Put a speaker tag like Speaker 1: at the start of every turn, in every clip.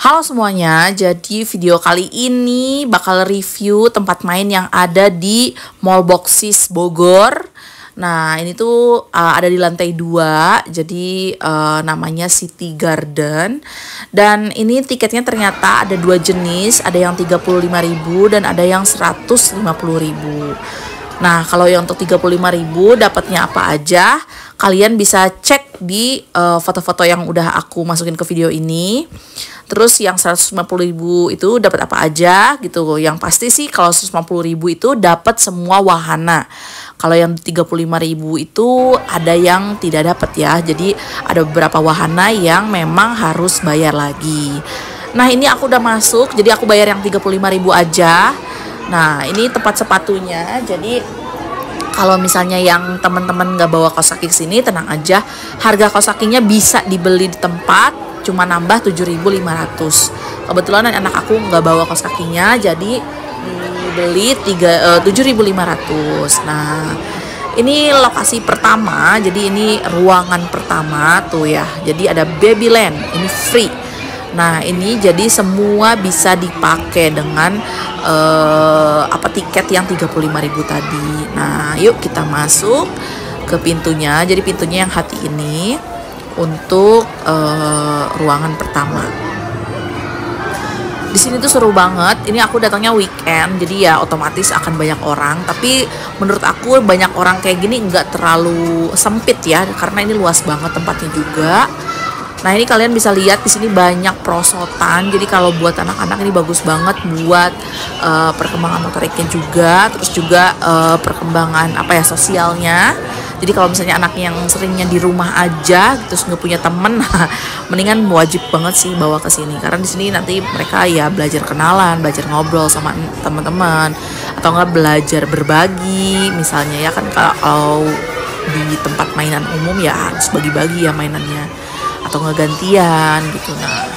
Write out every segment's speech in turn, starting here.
Speaker 1: Halo semuanya, jadi video kali ini bakal review tempat main yang ada di Mall Boxes Bogor. Nah, ini tuh ada di lantai 2, jadi namanya City Garden. Dan ini tiketnya ternyata ada dua jenis, ada yang 35.000 dan ada yang 150.000. Nah, kalau yang untuk 35.000 dapatnya apa aja? Kalian bisa cek di foto-foto yang udah aku masukin ke video ini. Terus yang 150.000 itu dapat apa aja gitu. Yang pasti sih kalau 150.000 itu dapat semua wahana. Kalau yang 35.000 itu ada yang tidak dapat ya. Jadi ada beberapa wahana yang memang harus bayar lagi. Nah, ini aku udah masuk, jadi aku bayar yang 35.000 aja. Nah, ini tempat sepatunya. Jadi kalau misalnya yang teman-teman nggak bawa kaos kaki sini, tenang aja. Harga kaos kakinya bisa dibeli di tempat, cuma nambah 7.500. Kebetulan anak aku nggak bawa kaos kakinya, jadi dibeli 7.500. Nah, ini lokasi pertama, jadi ini ruangan pertama tuh ya. Jadi ada Babyland, ini free. Nah, ini jadi semua bisa dipakai dengan tiket yang 35.000 tadi. Nah, yuk kita masuk ke pintunya. Jadi pintunya yang hati ini untuk ruangan pertama. Di sini tuh seru banget. Ini aku datangnya weekend, jadi ya otomatis akan banyak orang. Tapi menurut aku banyak orang kayak gini nggak terlalu sempit ya, karena ini luas banget tempatnya juga. Nah, ini kalian bisa lihat di sini banyak perosotan. Jadi kalau buat anak-anak ini bagus banget buat perkembangan motoriknya juga, terus juga perkembangan sosialnya. Jadi kalau misalnya anak yang seringnya di rumah aja, terus nggak punya temen, mendingan wajib banget sih bawa ke sini. Karena di sini nanti mereka ya belajar kenalan, belajar ngobrol sama teman-teman, atau nggak belajar berbagi. Misalnya ya kan kalau di tempat mainan umum ya harus bagi-bagi ya mainannya, atau ngegantian gitu. Nah,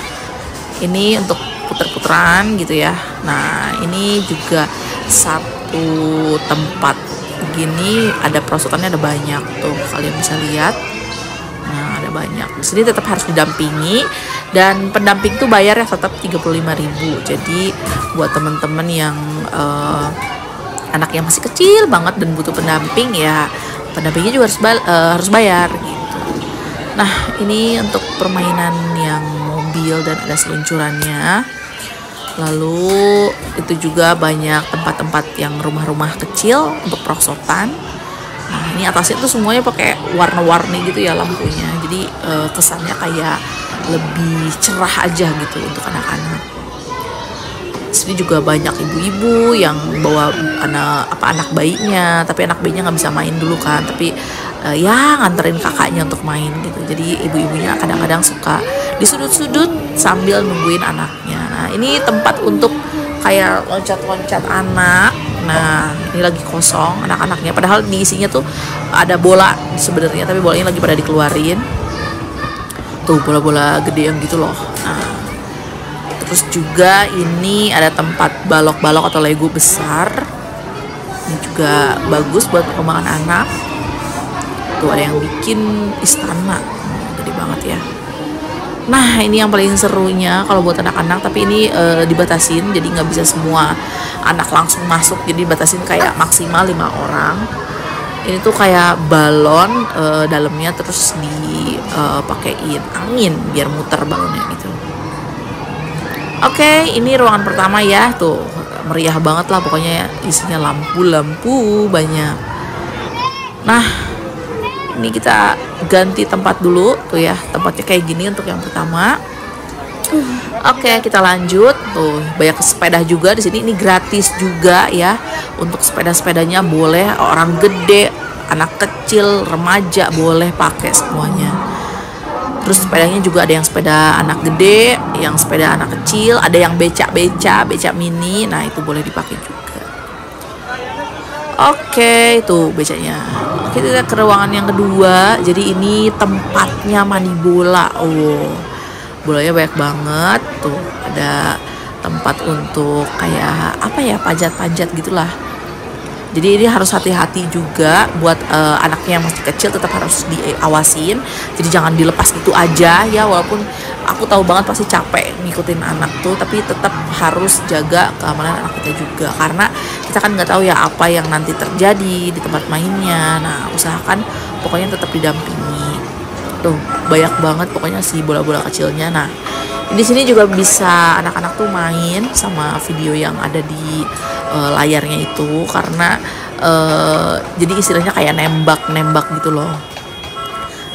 Speaker 1: ini untuk puter-puteran gitu ya. Nah, ini juga satu tempat begini, ada perosotannya, ada banyak tuh, kalian bisa lihat. Nah, ada banyak. Di sini tetap harus didampingi, dan pendamping tuh bayar ya tetap 35.000. Jadi buat temen-temen yang anak yang masih kecil banget dan butuh pendamping, ya pendampingnya juga harus bayar gitu. Nah, ini untuk permainan yang mobil dan ada seluncurannya. Lalu itu juga banyak tempat-tempat yang rumah-rumah kecil untuk perosotan. Nah, ini atasnya tuh semuanya pakai warna-warni gitu ya lampunya. Jadi kesannya kayak lebih cerah aja gitu untuk anak-anak. Sini juga banyak ibu-ibu yang bawa anak bayinya, tapi anak bayinya nggak bisa main dulu kan, tapi ya nganterin kakaknya untuk main gitu. Jadi ibu-ibunya kadang-kadang suka di sudut-sudut sambil nungguin anaknya. Nah, ini tempat untuk kayak loncat-loncat anak. Nah, ini lagi kosong anak-anaknya, padahal di isinya tuh ada bola sebenarnya, tapi bolanya lagi pada dikeluarin. Tuh bola-bola gede yang gitu loh. Nah, terus juga ini ada tempat balok-balok atau Lego besar. Ini juga bagus buat perkembangan anak. Tuh ada yang bikin istana, gede banget ya. Nah, ini yang paling serunya kalau buat anak-anak, tapi ini dibatasin, jadi nggak bisa semua anak langsung masuk. Jadi dibatasin kayak maksimal 5 orang. Ini tuh kayak balon dalamnya, terus dipakein angin biar muter balonnya gitu. Oke, ini ruangan pertama ya, tuh meriah banget lah pokoknya, isinya lampu-lampu banyak. Nah, ini kita ganti tempat dulu tuh ya, tempatnya kayak gini untuk yang pertama. Oke, kita lanjut. Tuh banyak sepeda juga di sini, ini gratis juga ya. Untuk sepeda-sepedanya boleh, orang gede, anak kecil, remaja boleh pakai semuanya. Terus sepedanya juga ada yang sepeda anak gede, yang sepeda anak kecil, ada yang beca mini. Nah, itu boleh dipakai juga. Oke, itu becanya. Oke, kita ke ruangan yang kedua. Jadi ini tempatnya mani bola. Oh, bolanya banyak banget. Tuh ada tempat untuk kayak panjat-panjat gitulah. Jadi ini harus hati-hati juga buat anaknya yang masih kecil, tetap harus diawasin. Jadi jangan dilepas gitu aja ya, walaupun aku tahu banget pasti capek ngikutin anak tuh, tapi tetap harus jaga keamanan anak kita juga, karena kita kan nggak tahu ya apa yang nanti terjadi di tempat mainnya. Nah, usahakan pokoknya tetap didampingi. Tuh banyak banget pokoknya si bola-bola kecilnya. Nah, di sini juga bisa anak-anak tuh main sama video yang ada di layarnya itu, karena jadi istilahnya kayak nembak gitu loh.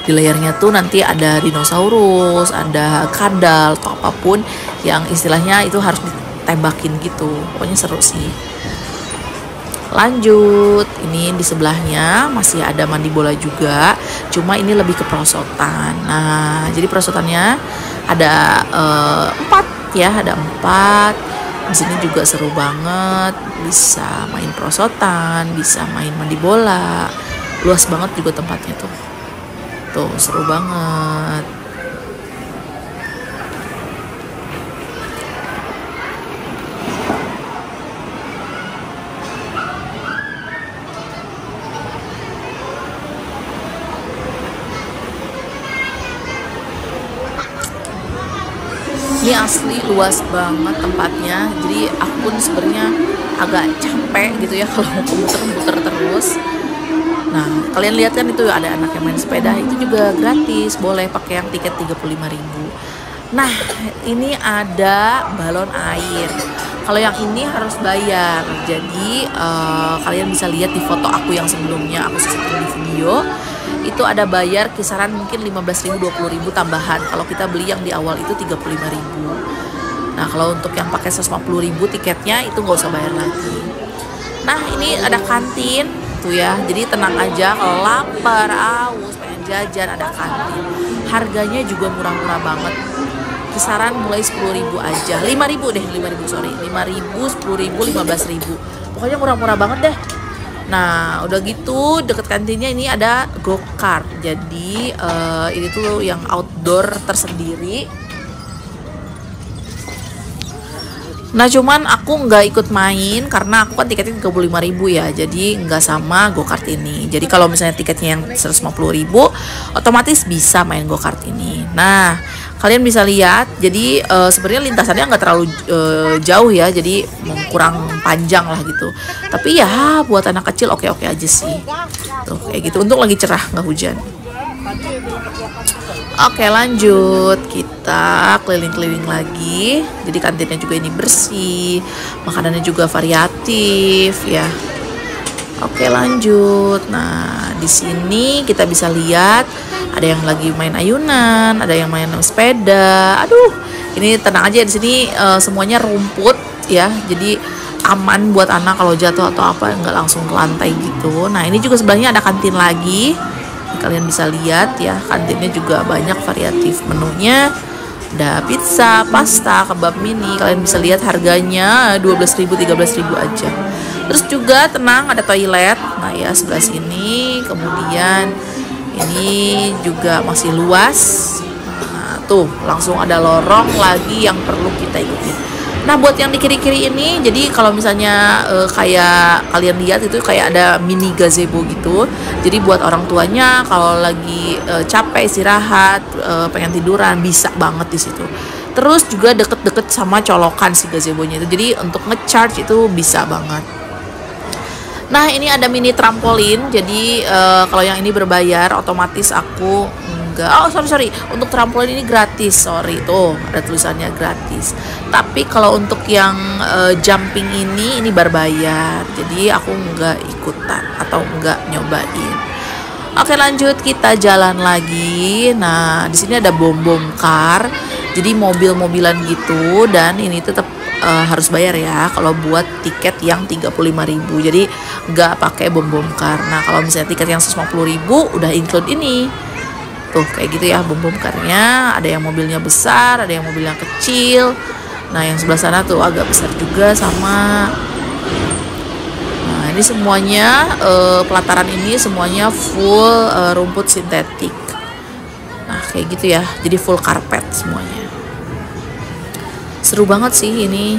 Speaker 1: Di layarnya tuh nanti ada dinosaurus, ada kadal atau apapun yang istilahnya itu harus ditembakin gitu. Pokoknya seru sih. Lanjut, ini di sebelahnya masih ada mandi bola juga, cuma ini lebih ke perosotan. Nah, jadi perosotannya ada 4 ya, ada 4. Di sini juga seru banget, bisa main perosotan, bisa main mandi bola. Luas banget juga tempatnya tuh. Tuh, seru banget. Ini asli luas banget tempatnya, jadi aku pun sebenarnya agak capek gitu ya kalau mau muter-muter terus. Nah, kalian lihat kan itu ada anak yang main sepeda, itu juga gratis, boleh pakai yang tiket 35.000. Nah, ini ada balon air. Kalau yang ini harus bayar. Jadi kalian bisa lihat di foto aku yang sebelumnya aku sisipin di video. Itu ada bayar kisaran mungkin 15.000, 20.000 tambahan. Kalau kita beli yang di awal itu 35.000. Nah, kalau untuk yang pakai 150.000 tiketnya itu nggak usah bayar lagi. Nah, ini ada kantin tuh ya. Jadi tenang aja kalau lapar, aus, pengen jajan, ada kantin. Harganya juga murah-murah banget. Kisaran mulai 10.000 aja. 5.000 deh, 5.000 sorry. 5.000, 10.000, 15.000. Pokoknya murah-murah banget deh. Nah, udah gitu deket kantinnya ini ada go-kart. Jadi ini tuh yang outdoor tersendiri. Nah, cuman aku nggak ikut main karena aku kan tiketnya 35.000 ya. Jadi nggak sama go-kart ini. Jadi kalau misalnya tiketnya yang 150.000, otomatis bisa main go-kart ini. Nah, kalian bisa lihat. Jadi sebenarnya lintasannya nggak terlalu jauh ya. Jadi kurang panjang lah gitu. Tapi ya buat anak kecil oke-oke aja sih. Tuh kayak gitu. Untung lagi cerah, nggak hujan. Oke, lanjut, kita keliling-keliling lagi. Jadi kantinnya juga ini bersih, makanannya juga variatif ya. Oke, lanjut. Nah, di sini kita bisa lihat ada yang lagi main ayunan, ada yang main sepeda. Aduh, ini tenang aja di sini semuanya rumput ya. Jadi aman buat anak kalau jatuh atau apa nggak langsung ke lantai gitu. Nah, ini juga sebelahnya ada kantin lagi. Kalian bisa lihat ya, kantinnya juga banyak variatif menunya. Ada pizza, pasta, kebab mini. Kalian bisa lihat harganya 12.000, 13.000 aja. Terus juga tenang ada toilet. Nah ya sebelah sini. Kemudian ini juga masih luas. Nah tuh langsung ada lorong lagi yang perlu kita ikutin. Nah buat yang di kiri-kiri ini, jadi kalau misalnya kayak kalian lihat itu kayak ada mini gazebo gitu. Jadi buat orang tuanya kalau lagi capek istirahat, pengen tiduran, bisa banget di situ. Terus juga deket-deket sama colokan si gazebonya itu. Jadi untuk ngecharge itu bisa banget. Nah ini ada mini trampolin. Jadi kalau yang ini berbayar, otomatis aku oh sorry untuk trampolin ini gratis, sorry tuh ada tulisannya gratis. Tapi kalau untuk yang jumping ini berbayar, jadi aku nggak ikutan atau nggak nyobain. Oke lanjut, kita jalan lagi. Nah di sini ada bom car, jadi mobil-mobilan gitu, dan ini tetap harus bayar ya kalau buat tiket yang 35.000. Jadi nggak pakai bom car. Nah kalau misalnya tiket yang 150.000 udah include ini. Tuh kayak gitu ya bom carnya. Ada yang mobilnya besar, ada yang mobilnya kecil. Nah yang sebelah sana tuh agak besar juga sama. Nah ini semuanya pelataran ini semuanya full rumput sintetik. Nah kayak gitu ya, jadi full karpet semuanya. Seru banget sih ini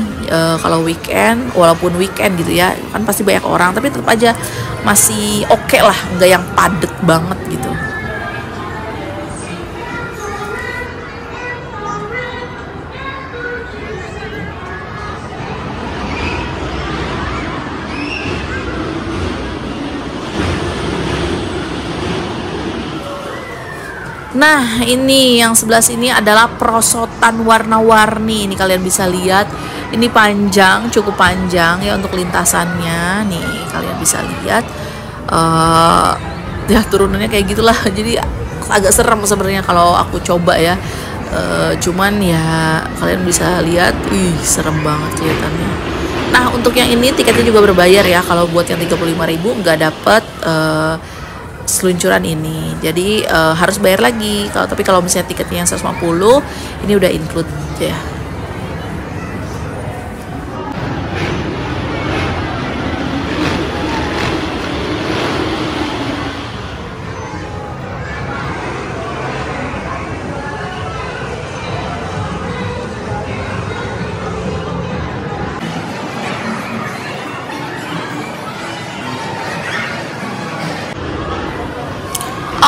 Speaker 1: kalau weekend, walaupun weekend gitu ya, kan pasti banyak orang, tapi tetap aja masih oke lah, nggak yang padet banget gitu. Nah, ini yang sebelah sini adalah perosotan warna-warni. Ini kalian bisa lihat, ini panjang, cukup panjang ya untuk lintasannya. Nih, kalian bisa lihat. Ya turunannya kayak gitulah. Jadi agak serem sebenarnya kalau aku coba ya. Cuman ya kalian bisa lihat, serem banget kelihatannya. Nah, untuk yang ini tiketnya juga berbayar ya. Kalau buat yang 35.000 nggak dapet seluncuran ini, jadi harus bayar lagi. Tapi kalau misalnya tiketnya yang 150, ini udah include ya.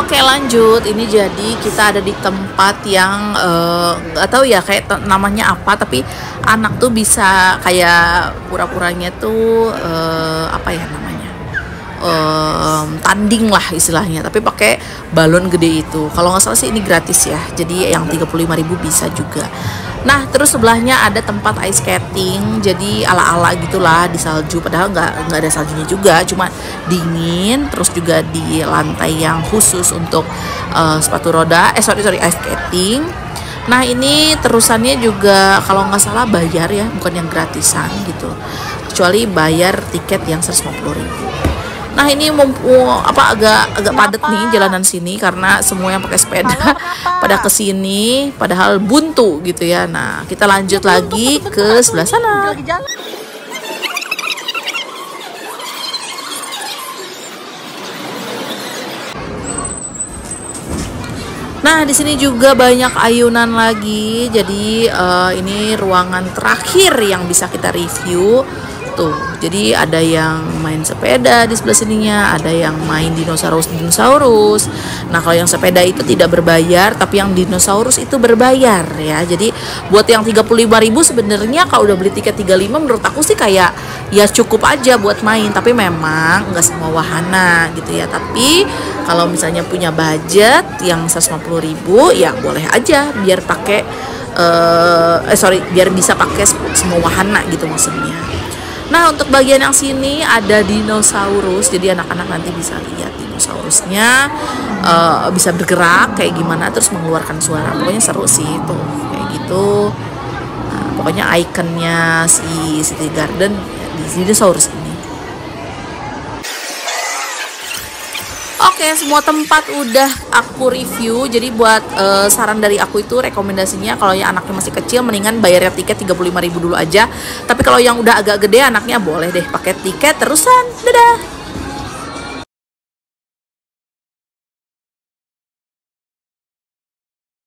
Speaker 1: Oke, lanjut. Ini jadi kita ada di tempat yang nggak tahu ya kayak namanya apa, tapi anak tuh bisa kayak pura-puranya tuh apa ya namanya, tanding lah istilahnya, tapi pakai balon gede itu. Kalau nggak salah sih ini gratis ya, jadi yang 35.000 bisa juga. Nah, terus sebelahnya ada tempat ice skating, jadi ala-ala gitulah di salju, padahal nggak ada saljunya juga, cuma dingin. Terus juga di lantai yang khusus untuk sepatu roda, sorry ice skating. Nah, ini terusannya juga kalau nggak salah bayar ya, bukan yang gratisan gitu, kecuali bayar tiket yang 150.000. Nah, ini agak padat nih jalanan sini karena semua yang pakai sepeda pada kesini, padahal buntu gitu ya. Nah, kita lanjut lagi ke sebelah sana. Nah, di sini juga banyak ayunan lagi. Jadi ini ruangan terakhir yang bisa kita review. Tuh, jadi ada yang main sepeda di sebelah sininya, ada yang main dinosaurus. Nah, kalau yang sepeda itu tidak berbayar, tapi yang dinosaurus itu berbayar ya. Jadi buat yang 35.000 sebenarnya kalau udah beli tiket 35 menurut aku sih kayak ya cukup aja buat main, tapi memang nggak semua wahana gitu ya. Tapi kalau misalnya punya budget yang 150.000 ya boleh aja biar pakai biar bisa pakai semua wahana gitu maksudnya. Nah, untuk bagian yang sini ada dinosaurus, jadi anak-anak nanti bisa lihat dinosaurusnya bisa bergerak kayak gimana, terus mengeluarkan suara. Pokoknya seru sih tuh kayak gitu. Nah, pokoknya ikonnya si City Garden di dinosaurus ini. Oke, semua tempat udah aku review. Jadi buat saran dari aku itu rekomendasinya kalau yang anaknya masih kecil mendingan bayarnya tiket 35.000 dulu aja. Tapi kalau yang udah agak gede anaknya boleh deh pakai tiket terusan. Dadah.